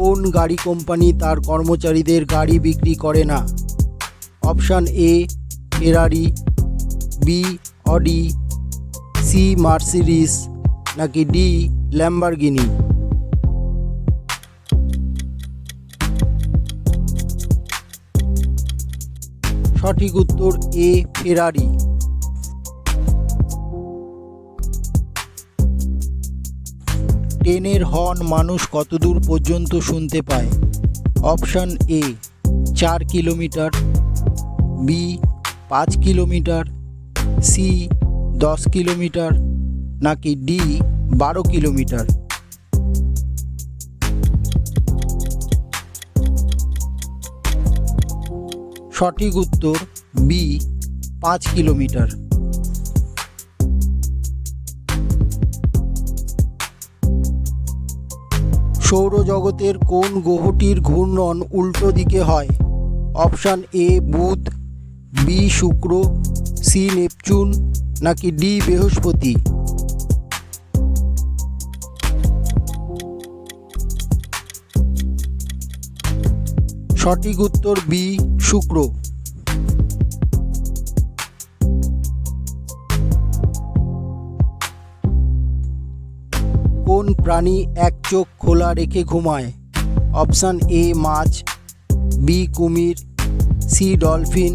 কোন গাড়ি কোম্পানি তার কর্মচারীদের গাড়ি বিক্রি করে না? Option A Ferrari, B Audi, C Mercedes নাকি ডি ল্যাম্বরগিনি? সঠিক উত্তর এ ফেরারি। ট্রেনের হর্ন মানুষ কতদূর পর্যন্ত শুনতে পায়? Option A 4 kilometre, B 5 kilometre, C 10 kilometre নাকি ডি 12 কিলোমিটার? সঠিক উত্তর বি 5 কিলোমিটার। সৌরজগতের কোন গ্রহটির ঘূর্ণন উল্টো দিকে হয়? অপশান এ বুধ, বি শুক্র, সি নেপচুন নাকি ডি বৃহস্পতি? সঠিক উত্তর বি শুক্র। কোন প্রাণী এক চোখ খোলা রেখে ঘুমায়? অপশান এ মাছ, বি কুমির, সি ডলফিন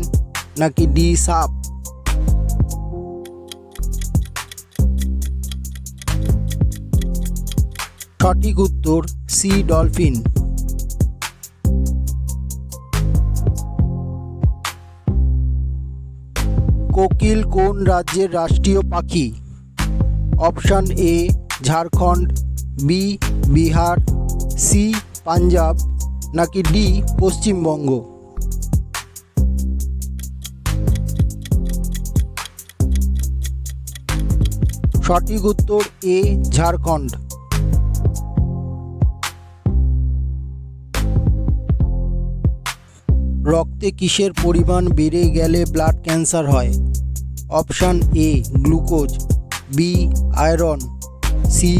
নাকি ডি সাপ? সঠিক উত্তর সি ডলফিন। কোকিল কোন রাজ্যের রাষ্ট্রীয় পাখি? Option A Jharkhand, B Bihar, C Punjab নাকি ডি পশ্চিমবঙ্গ? সঠিক উত্তর এ ঝাড়খণ্ড। রক্তে কিসের পরিমাণ বেড়ে গেলে ব্লাড ক্যান্সার হয়? Option A glucose, B iron, C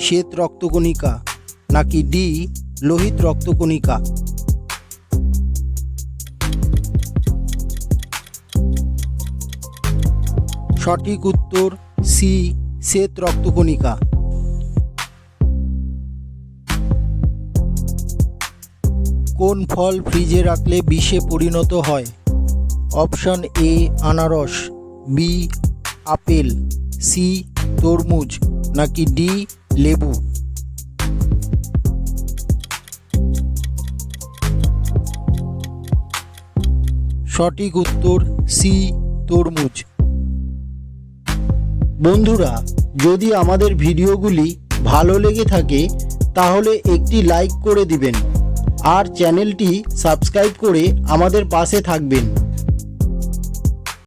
শ্বেত রক্তকণিকা নাকি ডি লোহিত রক্তকণিকা? সঠিক উত্তর সি শ্বেত রক্তকণিকা। কোন ফল ফ্রিজে রাখলে বিষে পরিণত হয়? অপশান এ আনারস, বি আপেল, সি তরমুজ নাকি ডি লেবু? সঠিক উত্তর সি তরমুজ। বন্ধুরা, যদি আমাদের ভিডিওগুলি ভালো লেগে থাকে তাহলে একটি লাইক করে দিবেন আর চ্যানেলটি সাবস্ক্রাইব করে আমাদের পাশে থাকবেন।